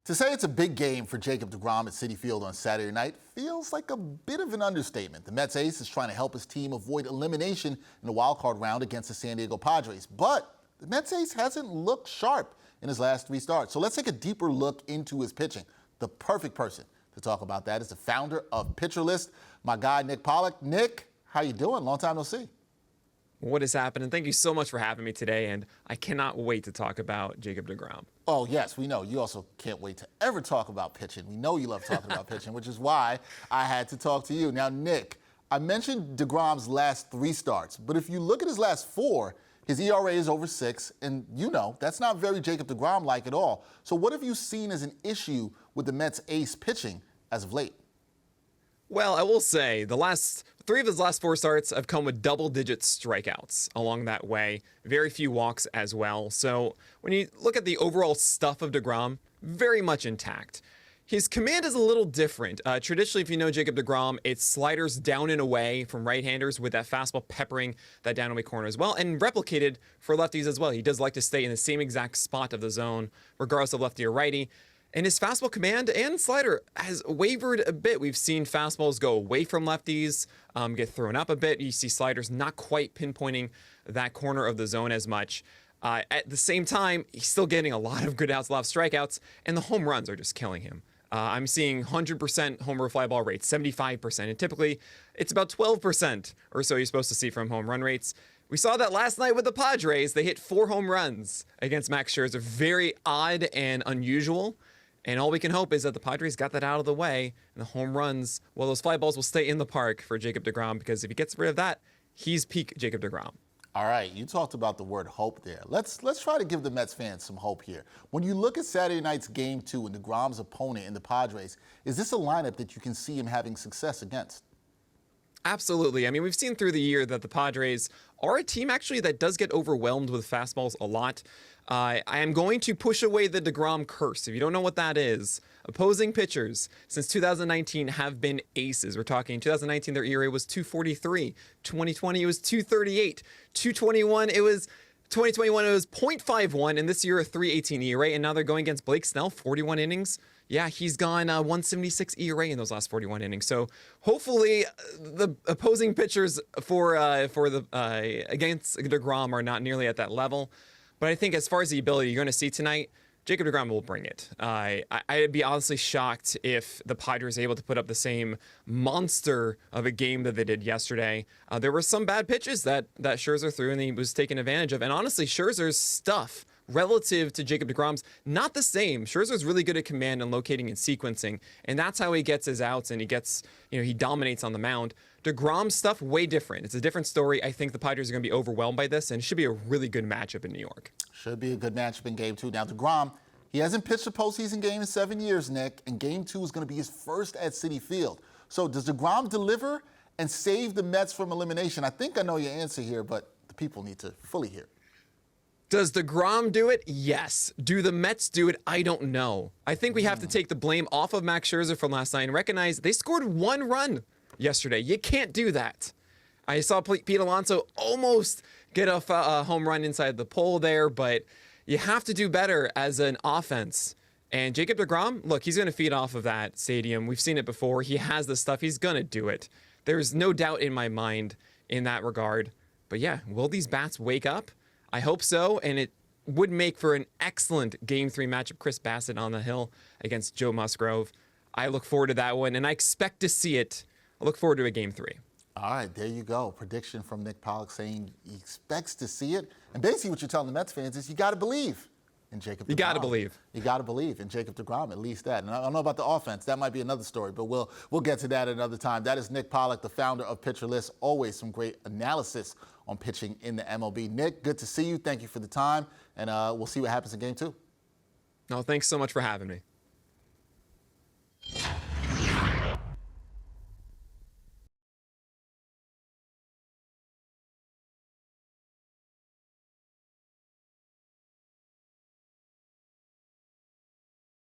To say it's a big game for Jacob deGrom at Citi Field on Saturday night feels like a bit of an understatement. The Mets ace is trying to help his team avoid elimination in the wild-card round against the San Diego Padres. But the Mets ace hasn't looked sharp in his last 3 starts. So let's take a deeper look into his pitching. The perfect person to talk about that is the founder of Pitcher List, my guy, Nick Pollock. Nick, how you doing? Long time no see. What is happening? Thank you so much for having me today, and I cannot wait to talk about Jacob deGrom. Oh, yes, we know. You also can't wait to ever talk about pitching. We know you love talking about pitching, which is why I had to talk to you. Now, Nick, I mentioned deGrom's last 3 starts, but if you look at his last 4, his ERA is over 6, and you know, that's not very Jacob deGrom-like at all. So what have you seen as an issue with the Mets ace pitching as of late? Well, I will say the last 3 of his last 4 starts have come with double-digit strikeouts along that way. Very few walks as well. So when you look at the overall stuff of deGrom, very much intact. His command is a little different. Traditionally, if you know Jacob deGrom, it's sliders down and away from right-handers with that fastball peppering that down and away corner as well, and replicated for lefties as well. He does like to stay in the same exact spot of the zone, regardless of lefty or righty. And his fastball command and slider has wavered a bit. We've seen fastballs go away from lefties, get thrown up a bit. You see sliders not quite pinpointing that corner of the zone as much. At the same time, he's still getting a lot of good outs, a lot of strikeouts, and the home runs are just killing him. I'm seeing 100% homer fly ball rates, 75%, and typically it's about 12% or so you're supposed to see from home run rates. We saw that last night with the Padres. They hit 4 home runs against Max Scherzer. Very odd and unusual. And all we can hope is that the Padres got that out of the way, and the home runs, well, those fly balls will stay in the park for Jacob deGrom, because if he gets rid of that, he's peak Jacob deGrom. All right, you talked about the word hope there. Let's try to give the Mets fans some hope here. When you look at Saturday night's Game 2 and deGrom's opponent in the Padres, is this a lineup that you can see him having success against? Absolutely. I mean, we've seen through the year that the Padres are a team actually that does get overwhelmed with fastballs a lot. I am going to push away the deGrom curse. If you don't know what that is, opposing pitchers since 2019 have been aces. We're talking 2019, their ERA was 2.43. 2020, it was 2.38. 221, it was 2021, it was 0.51, and this year a 3.18 ERA, and now they're going against Blake Snell, 41 innings. Yeah, he's gone 1.76 ERA in those last 41 innings. So hopefully the opposing pitchers against deGrom are not nearly at that level. But I think as far as the ability you're going to see tonight, Jacob deGrom will bring it. I'd be honestly shocked if the Padres are able to put up the same monster of a game that they did yesterday. There were some bad pitches that Scherzer threw and he was taken advantage of. And honestly, Scherzer's stuff relative to Jacob deGrom's not the same. Scherzer's really good at command and locating and sequencing, and that's how he gets his outs, and he dominates on the mound. deGrom's stuff, way different. It's a different story. I think the Padres are going to be overwhelmed by this, and it should be a really good matchup in New York. Should be a good matchup in Game 2. Now, deGrom, he hasn't pitched a postseason game in 7 years, Nick, and Game 2 is going to be his first at Citi Field. So does deGrom deliver and save the Mets from elimination? I think I know your answer here, but the people need to fully hear it. Does deGrom do it? Yes. Do the Mets do it? I don't know. I think we have to take the blame off of Max Scherzer from last night and recognize they scored 1 run yesterday. You can't do that. I saw Pete Alonso almost get a home run inside the pole there, but you have to do better as an offense. And Jacob deGrom, look, he's going to feed off of that stadium. We've seen it before. He has the stuff. He's going to do it. There's no doubt in my mind in that regard. But yeah, will these bats wake up? I hope so, and it would make for an excellent Game 3 matchup. Chris Bassett on the hill against Joe Musgrove. I look forward to that one, and I expect to see it. I look forward to a Game 3. All right, there you go. Prediction from Nick Pollock saying he expects to see it. And basically what you're telling the Mets fans is you got to believe in Jacob deGrom. You got to believe. You got to believe in Jacob deGrom, at least that. And I don't know about the offense. That might be another story, but we'll get to that another time. That is Nick Pollock, the founder of Pitcher List. Always some great analysis on pitching in the MLB. Nick, good to see you. Thank you for the time, and we'll see what happens in Game 2. No, thanks so much for having me.